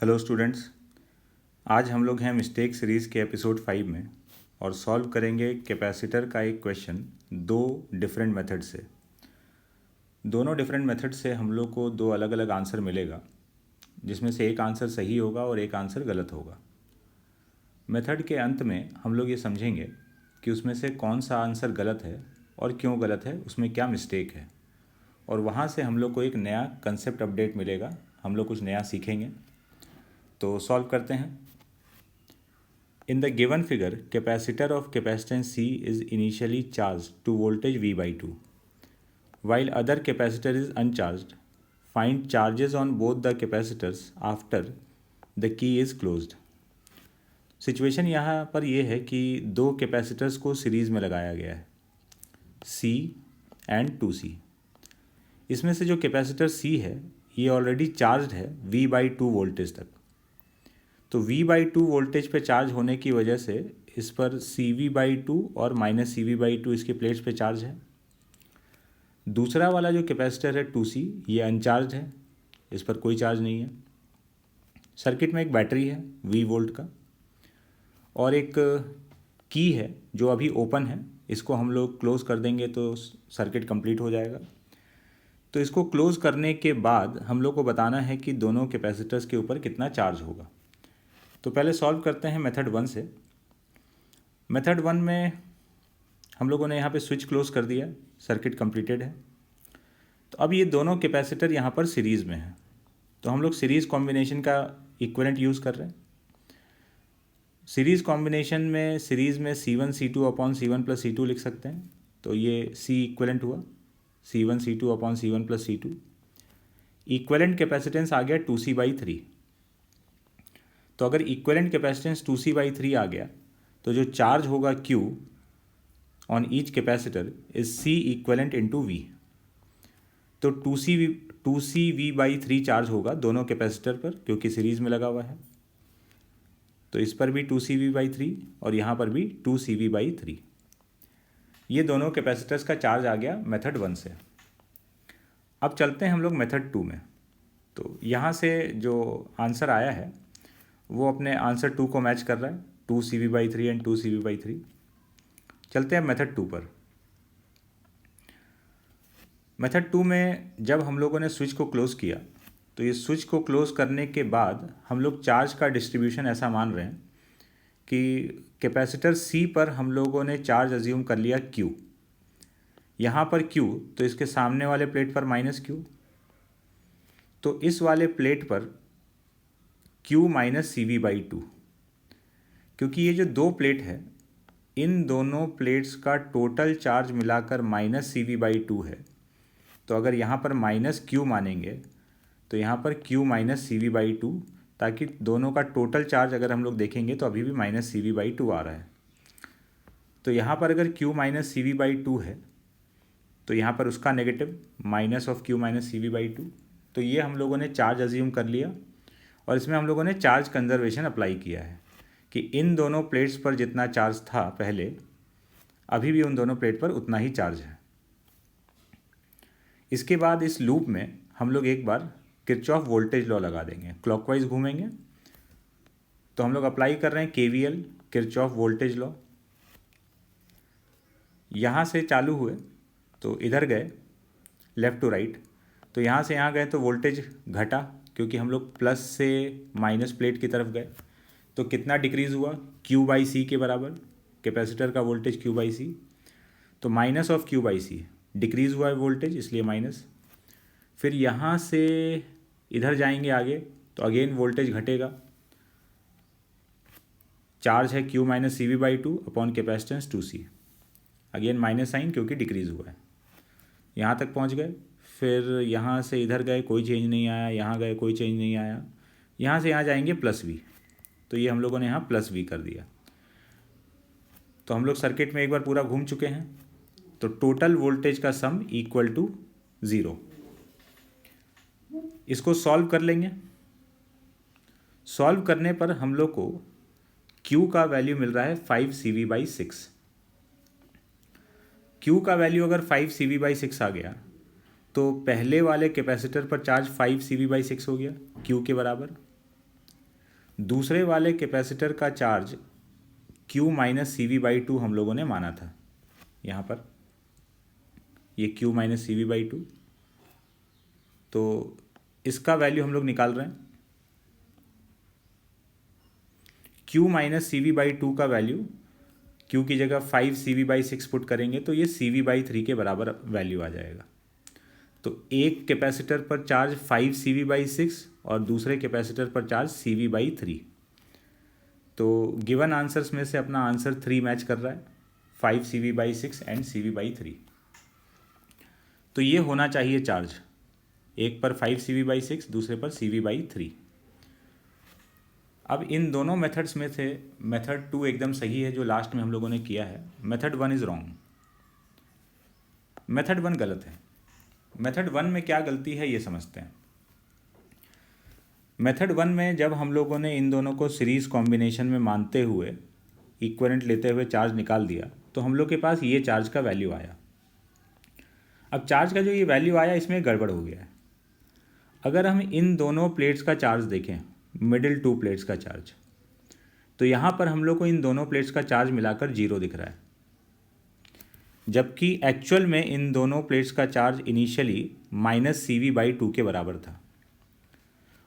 Hello students. आज हम लोग हैं मिस्टेक सीरीज़ के एपिसोड 5 में और सॉल्व करेंगे कैपेसिटर का एक क्वेश्चन दो डिफरेंट मेथड से। दोनों डिफरेंट मेथड से हम लोग को दो अलग अलग आंसर मिलेगा, जिसमें से एक आंसर सही होगा और एक आंसर गलत होगा। मेथड के अंत में हम लोग ये समझेंगे कि उसमें से कौन सा आंसर गलत है और क्यों गलत है, उसमें क्या मिस्टेक है, और वहाँ से हम लोग को एक नया कंसेप्ट अपडेट मिलेगा, हम लोग कुछ नया सीखेंगे। तो सॉल्व करते हैं। In the given figure, capacitor of capacitance C is initially charged to voltage V by 2, while other capacitor is uncharged. Find charges on both the capacitors after the key is closed. Situation यहाँ पर यह है कि दो capacitors को series में लगाया गया है, C एंड 2C। इसमें से जो कैपेसिटर C है ये ऑलरेडी चार्ज है V by 2 वोल्टेज तक। तो V बाई 2 वोल्टेज पे चार्ज होने की वजह से इस पर CV बाई 2 और माइनस CV बाई 2 इसके प्लेट्स पे चार्ज है। दूसरा वाला जो कैपेसिटर है 2C, ये अनचार्ज है, इस पर कोई चार्ज नहीं है। सर्किट में एक बैटरी है V वोल्ट का और एक की है जो अभी ओपन है, इसको हम लोग क्लोज़ कर देंगे तो सर्किट कंप्लीट हो जाएगा। तो इसको क्लोज़ करने के बाद हम लोग को बताना है कि दोनों कैपेसिटर्स के ऊपर कितना चार्ज होगा। तो पहले सॉल्व करते हैं मेथड 1 से। मेथड 1 में हम लोगों ने यहाँ पे स्विच क्लोज कर दिया, सर्किट कंप्लीटेड है। तो अब ये दोनों कैपेसिटर यहाँ पर सीरीज़ में है, तो हम लोग सीरीज़ कॉम्बिनेशन का इक्विवेलेंट यूज़ कर रहे हैं। सीरीज़ कॉम्बिनेशन में सीरीज़ में C1 C2 upon C1 plus C2 लिख सकते हैं। तो ये C इक्विवेलेंट हुआ C1 C2 upon C1 plus C2। Equivalent capacitance आ गया 2C बाई 3। तो अगर इक्विवेलेंट कैपेसिटेंस 2C बाई 3 आ गया तो जो चार्ज होगा Q on each capacitor is C equivalent into V। तो 2C V बाई 3 चार्ज होगा दोनों कैपेसिटर पर, क्योंकि सीरीज़ में लगा हुआ है। तो इस पर भी 2C V बाई 3 और यहाँ पर भी 2C V बाई 3। ये दोनों कैपेसिटर्स का चार्ज आ गया मेथड 1 से। अब चलते हैं हम लोग मेथड 2 में। तो यहाँ से जो आंसर आया है वो अपने आंसर 2 को मैच कर रहा है, 2CV by 3 and 2CV by 3। चलते हैं मेथड 2 पर। मेथड 2 में जब हम लोगों ने स्विच को क्लोज़ किया तो ये स्विच को क्लोज़ करने के बाद हम लोग चार्ज का डिस्ट्रीब्यूशन ऐसा मान रहे हैं कि कैपेसिटर C पर हम लोगों ने चार्ज अज्यूम कर लिया Q। यहाँ पर Q, तो इसके सामने वाले प्लेट पर माइनस Q, तो इस वाले प्लेट पर Q माइनस CV बाई 2। क्योंकि ये जो दो प्लेट है, इन दोनों प्लेट्स का टोटल चार्ज मिलाकर माइनस CV बाई 2 है। तो अगर यहाँ पर माइनस Q मानेंगे तो यहाँ पर Q माइनस CV बाई 2, ताकि दोनों का टोटल चार्ज अगर हम लोग देखेंगे तो अभी भी माइनस CV बाई 2 आ रहा है। तो यहाँ पर अगर Q माइनस CV बाई 2 है तो यहाँ पर उसका negative minus of Q minus CV by 2। तो ये हम लोगों ने चार्ज अज्यूम कर लिया और इसमें हम लोगों ने चार्ज कंजर्वेशन अप्लाई किया है कि इन दोनों प्लेट्स पर जितना चार्ज था पहले, अभी भी उन दोनों प्लेट पर उतना ही चार्ज है। इसके बाद इस लूप में हम लोग एक बार किरचॉफ वोल्टेज लॉ लगा देंगे, क्लॉकवाइज घूमेंगे। तो हम लोग अप्लाई कर रहे हैं KVL, किरचॉफ वोल्टेज लॉ। यहाँ से चालू हुए तो इधर गए लेफ़्ट टू राइट, तो यहाँ से यहाँ गए तो वोल्टेज घटा, क्योंकि हम लोग प्लस से माइनस प्लेट की तरफ गए। तो कितना डिक्रीज़ हुआ, Q बाई C के बराबर, कैपेसिटर का वोल्टेज Q बाई C। तो minus of Q by C, decrease हुआ है वोल्टेज इसलिए माइनस। फिर यहाँ से इधर जाएंगे आगे तो अगेन वोल्टेज घटेगा, चार्ज है Q minus CV by 2 upon capacitance 2C, again minus sign क्योंकि डिक्रीज़ हुआ है। यहाँ तक पहुँच गए, फिर यहाँ से इधर गए कोई चेंज नहीं आया, यहाँ गए कोई चेंज नहीं आया, यहाँ से यहाँ जाएंगे प्लस V। तो ये हम लोगों ने यहाँ प्लस V कर दिया। तो हम लोग सर्किट में एक बार पूरा घूम चुके हैं। तो टोटल वोल्टेज का सम इक्वल टू 0। इसको सॉल्व कर लेंगे। सॉल्व करने पर हम लोग को Q का वैल्यू मिल रहा है 5CV बाई 6। Q का वैल्यू अगर 5CV बाई 6 आ गया तो पहले वाले कैपेसिटर पर चार्ज 5CV बाई 6 हो गया Q के बराबर। दूसरे वाले कैपेसिटर का charge Q minus C V by two हम लोगों ने माना था। यहाँ पर ये Q minus C V by two, तो इसका वैल्यू हम लोग निकाल रहे हैं। Q minus C V by two का वैल्यू, Q की जगह 5 C V by six put करेंगे तो ये सी वी बाई थ्री के बराबर वैल्यू आ जाएगा। तो एक कैपेसिटर पर charge 5 C V by six और दूसरे कैपेसिटर पर charge C V by three. तो गिवन आंसर्स में से अपना आंसर 3 मैच कर रहा है, 5 C V by six and C V by three. तो ये होना चाहिए चार्ज, एक पर 5 सी वी बाई सिक्स, दूसरे पर सी वी बाई थ्री। अब इन दोनों मेथड्स में से मेथड 2 एकदम सही है जो लास्ट में हम लोगों ने किया है। मेथड 1 इज़ रॉन्ग, मेथड 1 गलत है। मेथड 1 में क्या गलती है ये समझते हैं। मेथड 1 में जब हम लोगों ने इन दोनों को सीरीज़ कॉम्बिनेशन में मानते हुए इक्विवेलेंट लेते हुए चार्ज निकाल दिया तो हम लोग के पास ये चार्ज का वैल्यू आया। अब चार्ज का जो ये वैल्यू आया इसमें गड़बड़ हो गया है। अगर हम इन दोनों प्लेट्स का चार्ज देखें, मिडिल टू प्लेट्स का चार्ज, तो यहाँ पर हम लोग को इन दोनों प्लेट्स का चार्ज मिलाकर 0 दिख रहा है, जबकि एक्चुअल में इन दोनों प्लेट्स का charge initially minus C V by two के बराबर था।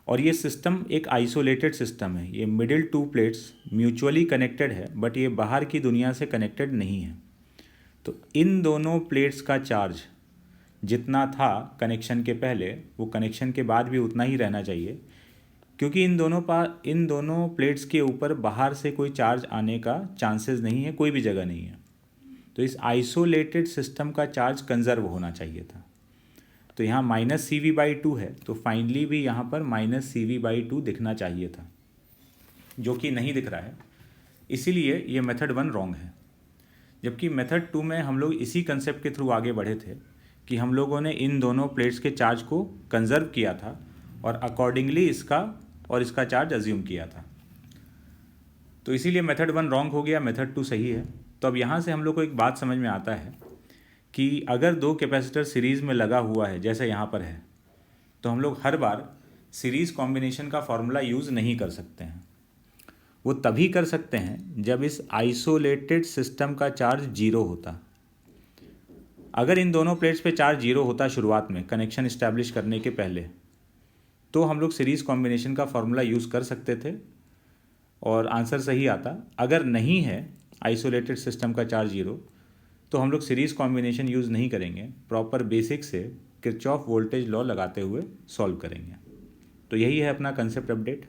और ये सिस्टम एक आइसोलेटेड सिस्टम है, ये middle to plates mutually connected है बट ये बाहर की दुनिया से कनेक्टेड नहीं है। तो इन दोनों प्लेट्स का चार्ज जितना था कनेक्शन के पहले वो कनेक्शन के बाद भी उतना ही रहना चाहिए, क्योंकि इन दोनों प्लेट्स के ऊपर बाहर से कोई चार्ज आने का चांसेस नहीं है, कोई भी जगह नहीं है। तो इस आइसोलेटेड सिस्टम का चार्ज कंजर्व होना चाहिए था। तो यहाँ minus C V by two है तो फाइनली भी यहाँ पर minus C V by two दिखना चाहिए था, जो कि नहीं दिख रहा है, इसीलिए ये मेथड 1 रॉन्ग है। जबकि मेथड 2 में हम लोग इसी कंसेप्ट के थ्रू आगे बढ़े थे कि हम लोगों ने इन दोनों प्लेट्स के चार्ज को कंजर्व किया था और अकॉर्डिंगली इसका और इसका चार्ज अज्यूम किया था। तो इसीलिए मेथड 1 रॉन्ग हो गया, मेथड 2 सही है। तो अब यहाँ से हम लोग को एक बात समझ में आता है कि अगर दो कैपेसिटर सीरीज़ में लगा हुआ है जैसे यहाँ पर है, तो हम लोग हर बार सीरीज़ कॉम्बिनेशन का फॉर्मूला यूज़ नहीं कर सकते हैं। वो तभी कर सकते हैं जब इस आइसोलेटेड सिस्टम का चार्ज 0 होता। अगर इन दोनों प्लेट्स पे चार्ज 0 होता शुरुआत में कनेक्शन इस्टेब्लिश करने के पहले, तो हम लोग सीरीज़ कॉम्बिनेशन का फॉर्मूला यूज़ कर सकते थे और आंसर सही आता। अगर नहीं है आइसोलेटेड सिस्टम का चार्ज 0, तो हम लोग सीरीज़ कॉम्बिनेशन यूज़ नहीं करेंगे, प्रॉपर बेसिक से किरचॉफ वोल्टेज लॉ लगाते हुए सॉल्व करेंगे। तो यही है अपना कंसेप्ट अपडेट।